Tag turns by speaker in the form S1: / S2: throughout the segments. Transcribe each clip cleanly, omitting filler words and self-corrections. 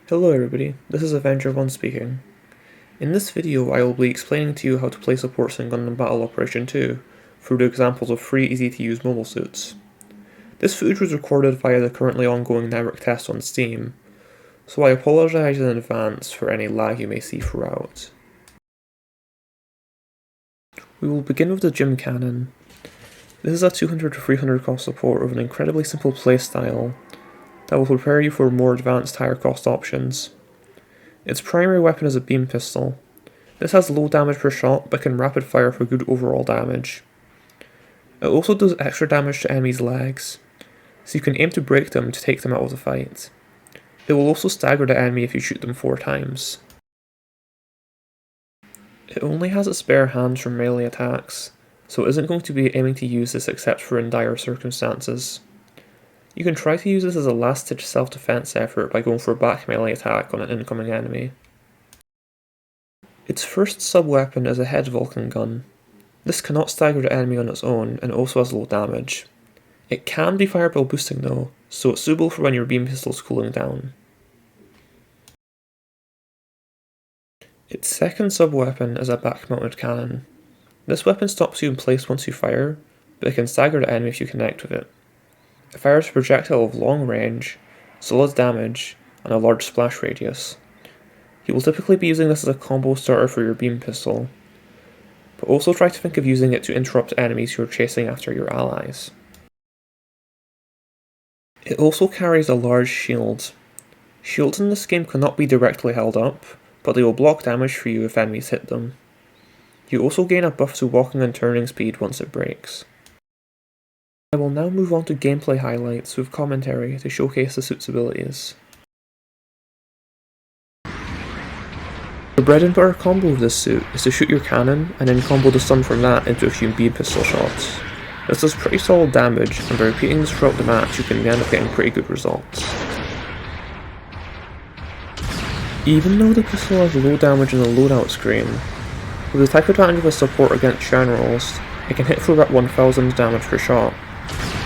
S1: Hello everybody, this is Avenger1 speaking. In this video I will be explaining to you how to play supports in Gundam Battle Operation 2 through the examples of 3 easy to use mobile suits. This footage was recorded via the currently ongoing network test on Steam, so I apologise in advance for any lag you may see throughout. We will begin with the Gym Cannon. This is a 200 to 300 cost support with an incredibly simple playstyle that will prepare you for more advanced higher cost options. Its primary weapon is a beam pistol. This has low damage per shot but can rapid fire for good overall damage. It also does extra damage to enemies' legs, so you can aim to break them to take them out of the fight. It will also stagger the enemy if you shoot them 4 times. It only has its spare hands from melee attacks, so it isn't going to be aiming to use this except for in dire circumstances. You can try to use this as a last-ditch self-defense effort by going for a back melee attack on an incoming enemy. Its first sub-weapon is a head Vulcan gun. This cannot stagger the enemy on its own and also has low damage. It can be fired while boosting though, so it's suitable for when your beam pistol is cooling down. Its second sub-weapon is a back-mounted cannon. This weapon stops you in place once you fire, but it can stagger the enemy if you connect with it. It fires a projectile of long range, solid damage, and a large splash radius. You will typically be using this as a combo starter for your beam pistol, but also try to think of using it to interrupt enemies who are chasing after your allies. It also carries a large shield. Shields in this game cannot be directly held up, but they will block damage for you if enemies hit them. You also gain a buff to walking and turning speed once it breaks. I will now move on to gameplay highlights with commentary to showcase the suit's abilities. The bread and butter combo of this suit is to shoot your cannon and then combo the stun from that into a few beam pistol shots. This does pretty solid damage, and by repeating this throughout the match you can end up getting pretty good results. Even though the pistol has low damage in the loadout screen, with the type advantage of a support against generals, it can hit for about 1000 damage per shot.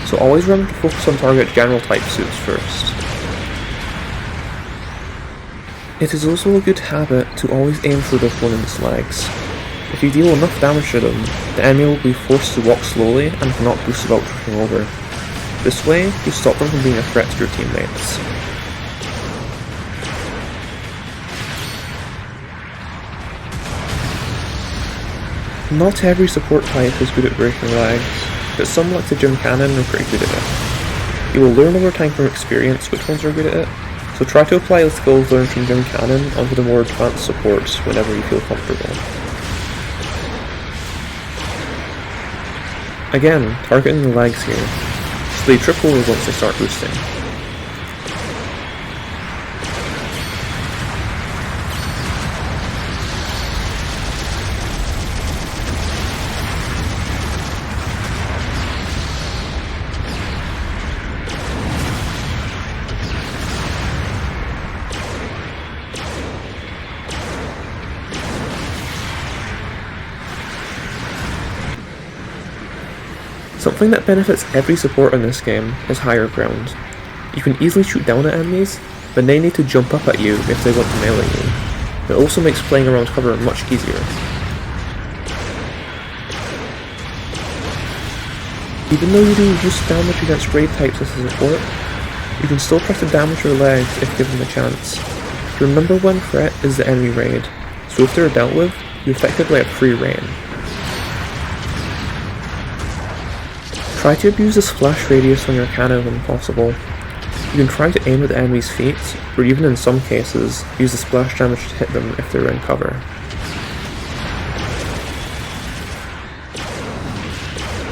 S1: So always remember to focus on target general type suits first. It is also a good habit to always aim for the opponent's legs. If you deal enough damage to them, the enemy will be forced to walk slowly and cannot boost without tripping over. This way, you stop them from being a threat to your teammates. Not every support type is good at breaking legs, but some like the Gym Cannon are pretty good at it. You will learn over time from experience which ones are good at it, so try to apply the skills learned from Gym Cannon onto the more advanced supports whenever you feel comfortable. Again, targeting the legs here, so they trip over once they start boosting. Something that benefits every support in this game is higher ground. You can easily shoot down at enemies, but they need to jump up at you if they want to melee you. It also makes playing around cover much easier. Even though you do reduce damage against raid types as a support, you can still press to damage your legs if given the chance. Your number one threat is the enemy raid, so if they're dealt with, you effectively have free reign. Try to abuse the splash radius on your cannon when possible. You can try to aim at the enemy's feet, or even in some cases, use the splash damage to hit them if they're in cover.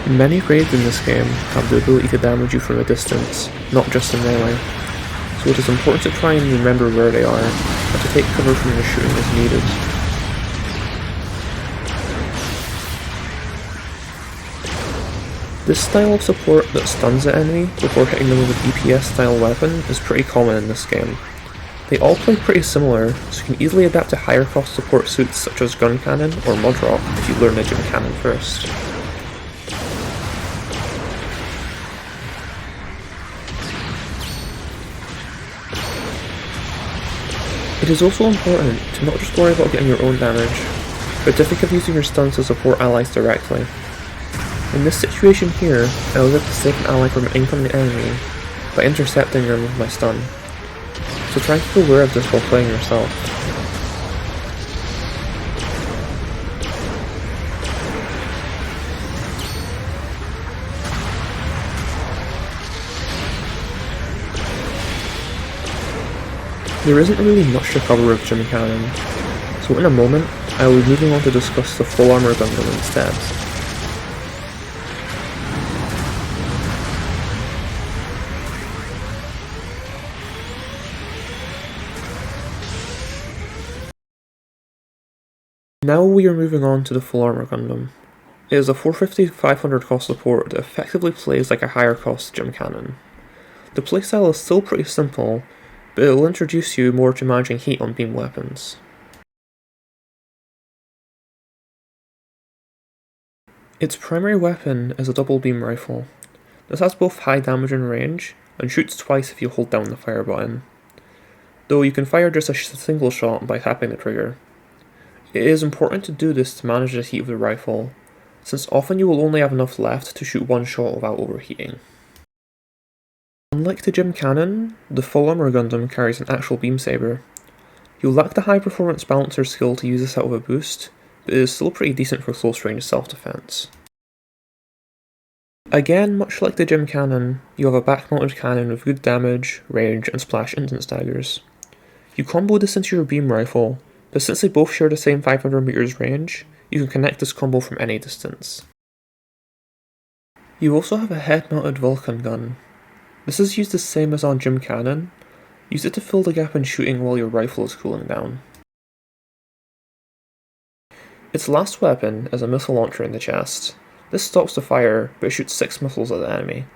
S1: Many raids in this game have the ability to damage you from a distance, not just in melee, so it is important to try and remember where they are, and to take cover from your shooting as needed. This style of support that stuns the enemy before hitting them with an EPS style weapon is pretty common in this game. They all play pretty similar, so you can easily adapt to higher cost support suits such as Gun Cannon or Mudrock if you learn the Gym Cannon first. It is also important to not just worry about getting your own damage, but to think of using your stuns to support allies directly. In this situation here, I was able to save an ally from an incoming enemy by intercepting them with my stun, so try and keep aware of this while playing yourself. There isn't really much to cover with Gym Cannon, so in a moment I will be moving on to discuss the full armor Gundam instead. Now we are moving on to the full armor Gundam. It is a 450-500 cost support that effectively plays like a higher cost Gym Cannon. The playstyle is still pretty simple, but it will introduce you more to managing heat on beam weapons. Its primary weapon is a double beam rifle. This has both high damage and range, and shoots twice if you hold down the fire button, though you can fire just a single shot by tapping the trigger. It is important to do this to manage the heat of the rifle, since often you will only have enough left to shoot one shot without overheating. Unlike the Gym Cannon, the full armor Gundam carries an actual beam saber. You'll lack the high performance balancer skill to use this out of a boost, but it is still pretty decent for close range self-defense. Again, much like the Gym Cannon, you have a back-mounted cannon with good damage, range, and splash instant staggers. You combo this into your beam rifle, but since they both share the same 500 meters range, you can connect this combo from any distance. You also have a head-mounted Vulcan gun. This is used the same as on Gym Cannon. Use it to fill the gap in shooting while your rifle is cooling down. Its last weapon is a missile launcher in the chest. This stops the fire, but shoots 6 missiles at the enemy.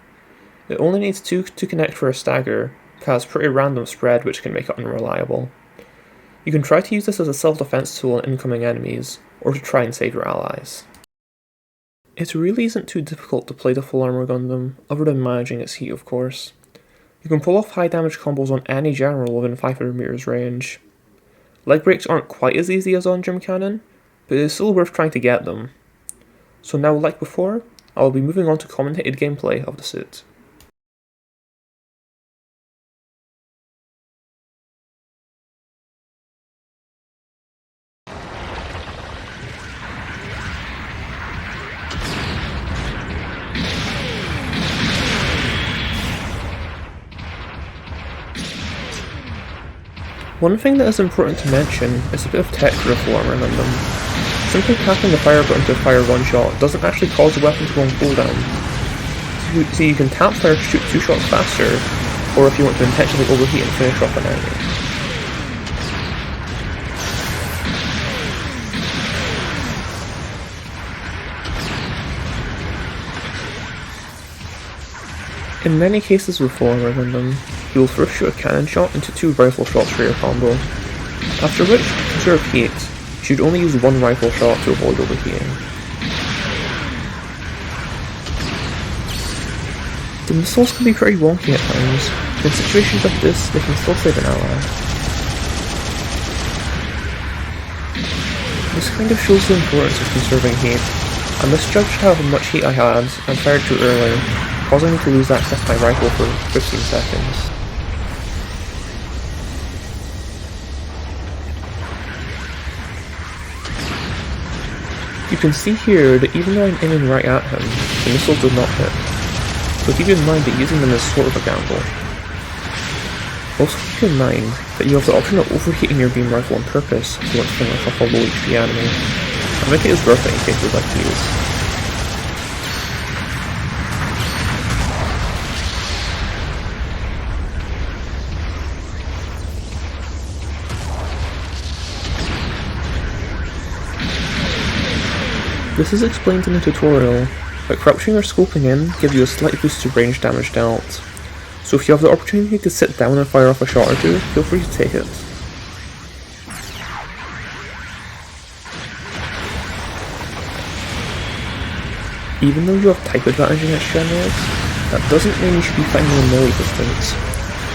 S1: It only needs 2 to connect for a stagger, but has pretty random spread which can make it unreliable. You can try to use this as a self-defense tool on incoming enemies, or to try and save your allies. It really isn't too difficult to play the full armor Gundam, other than managing its heat of course. You can pull off high damage combos on any general within 500 meters range. Leg breaks aren't quite as easy as on Gym Cannon, but it is still worth trying to get them. So now, like before, I will be moving on to commentated gameplay of the suit. One thing that is important to mention is a bit of tech for the full armor Gundam. Simply tapping the fire button to fire one shot doesn't actually cause the weapon to go on cooldown. So you can tap fire to shoot 2 shots faster, or if you want to intentionally overheat and finish off an enemy. In many cases with full armor Gundam, you will first shoot a cannon shot into 2 rifle shots for your combo, after which, to conserve heat, you should only use 1 rifle shot to avoid overheating. The missiles can be pretty wonky at times, but in situations like this they can still save an ally. This kind of shows the importance of conserving heat. I misjudged how much heat I had and fired too early, causing me to lose access to my rifle for 15 seconds. You can see here that even though I'm aiming right at him, the missiles did not hit, so keep in mind that using them is sort of a gamble. Also keep in mind that you have the option of overheating your beam rifle on purpose if you want to finish off a low HP enemy, and make it as worth it in case you'd like to use. This is explained in the tutorial, but crouching or scoping in gives you a slight boost to range damage dealt, so if you have the opportunity to sit down and fire off a shot or two, feel free to take it. Even though you have type advantage against generals, that doesn't mean you should be fighting in melee distance.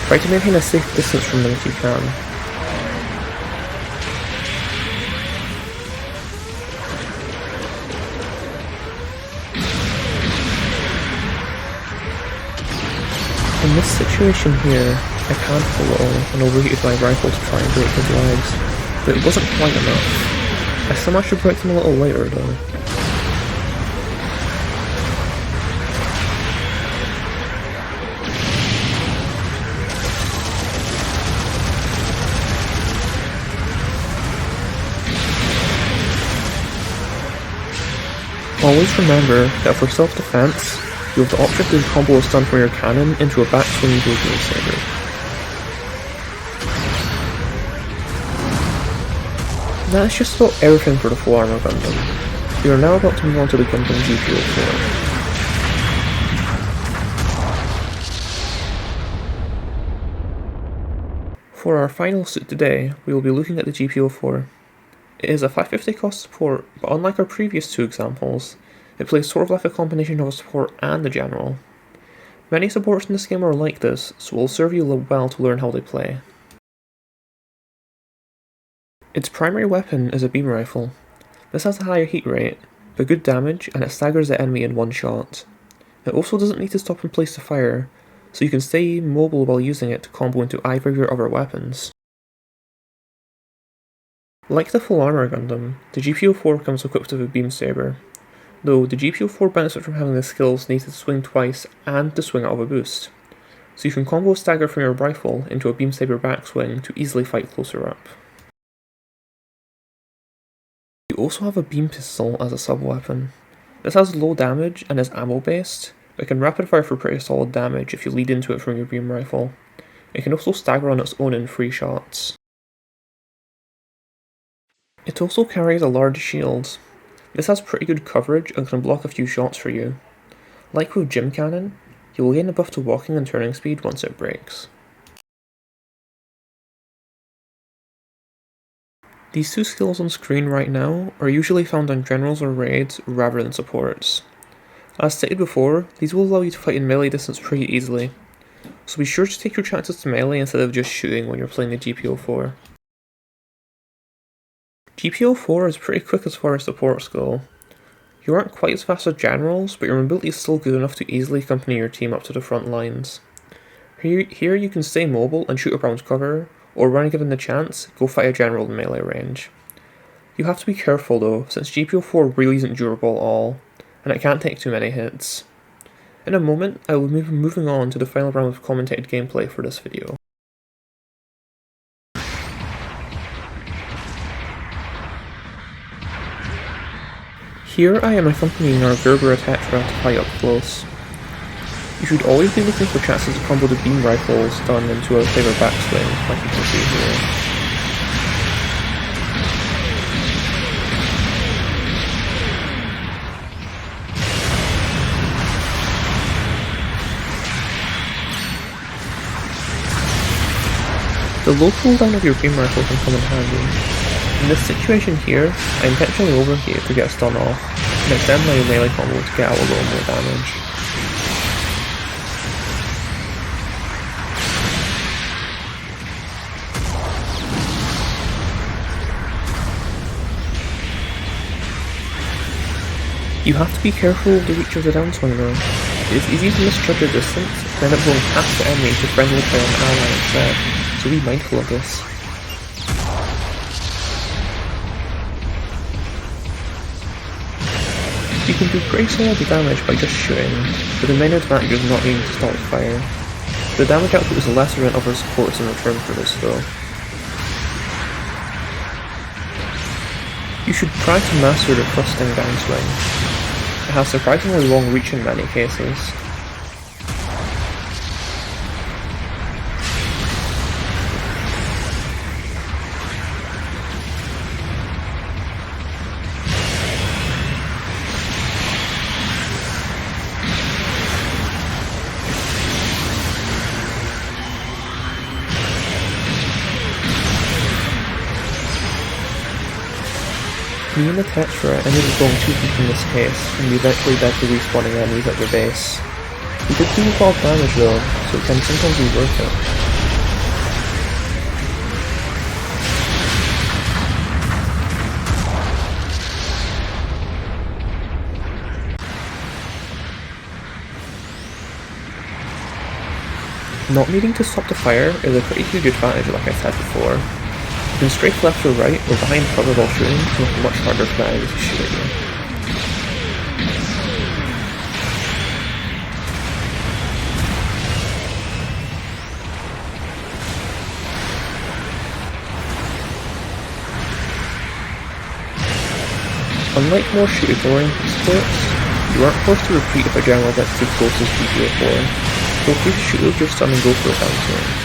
S1: Try to maintain a safe distance from them if you can. In this situation here, I camped a little and overheated my rifle to try and break his legs, but it wasn't quite enough. I still managed to break them a little later though. Always remember that for self-defense, you have the option to combo a stun from your cannon into a backswing into a beam saber. That is just about everything for the full armor Gundam. We are now about to move on to the Gundam GPO4. For our final suit today, we will be looking at the GPO4. It is a 550 cost support, but unlike our previous two examples, it plays sort of like a combination of a support and a general. Many supports in this game are like this, so it will serve you well to learn how they play. Its primary weapon is a beam rifle. This has a higher heat rate, but good damage, and it staggers the enemy in one shot. It also doesn't need to stop in place to fire, so you can stay mobile while using it to combo into either of your other weapons. Like the full armor Gundam, the GPO4 comes equipped with a beam saber, though the GPO4 benefits from having the skills needed to swing twice and to swing out of a boost, so you can combo a stagger from your rifle into a beam saber backswing to easily fight closer up. You also have a beam pistol as a sub-weapon. This has low damage and is ammo based, but it can rapid fire for pretty solid damage if you lead into it from your beam rifle. It can also stagger on its own in 3 shots. It also carries a large shield. This has pretty good coverage and can block a few shots for you. Like with Gym Cannon, you will gain a buff to walking and turning speed once it breaks. These two skills on screen right now are usually found on generals or raids rather than supports. As stated before, these will allow you to fight in melee distance pretty easily, so be sure to take your chances to melee instead of just shooting when you're playing the GPO4. GPO4 is pretty quick as far as supports go. You aren't quite as fast as generals, but your mobility is still good enough to easily accompany your team up to the front lines. Here you can stay mobile and shoot around cover, or when given the chance, go fight a general in melee range. You have to be careful though, since GPO4 really isn't durable at all, and it can't take too many hits. In a moment, I will be moving on to the final round of commentated gameplay for this video. Here I am accompanying our Gerber Tetra to fight up close. You should always be looking for chances to combo the beam rifles done into a saber backswing, like you can see here. The low cooldown of your beam rifle can come in handy. In this situation here, I intentionally overheated to get a stun off, and extend my melee combo to get out a little more damage. You have to be careful of the reach of the downswing though. It is easy to misjudge your distance and end up going past the enemy to friendly play an ally instead, so be mindful of this. You can do pretty solid damage by just shooting, but the main advantage is not needing to start fire. The damage output is lesser than other supports in return for this though. You should try to master the thrusting downswing. It has surprisingly long reach in many cases. Me and the Tetra ended up going too deep in this case, and we eventually died to respawning enemies at their base. We did do a lot of damage though, so it can sometimes be worth it. Not needing to stop the fire is a pretty huge advantage like I said before. You can strafe left or right or behind cover while shooting to make it much harder for the enemy to shoot at you. Unlike more shooter-boring splits, you aren't forced to repeat if a general gets too close as GTA 4, so feel free to shoot with your stun and go for it down to range.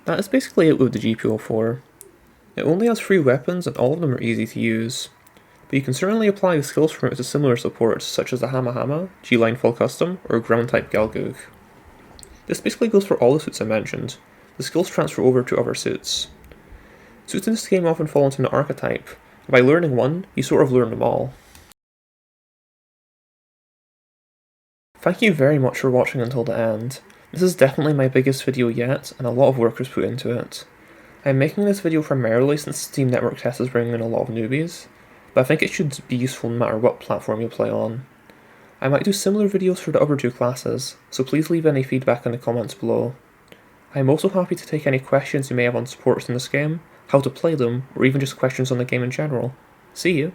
S1: That is basically it with the GPO4. It only has 3 weapons and all of them are easy to use, but you can certainly apply the skills from it to similar supports such as the Hamahama, G-Line Full Custom, or Ground type Galgoog. This basically goes for all the suits I mentioned. The skills transfer over to other suits. Suits in this game often fall into an archetype, and by learning one, you sort of learn them all. Thank you very much for watching until the end. This is definitely my biggest video yet, and a lot of work was put into it. I am making this video primarily since the Steam Network test is bringing in a lot of newbies, but I think it should be useful no matter what platform you play on. I might do similar videos for the other 2 classes, so please leave any feedback in the comments below. I am also happy to take any questions you may have on supports in this game, how to play them, or even just questions on the game in general. See you!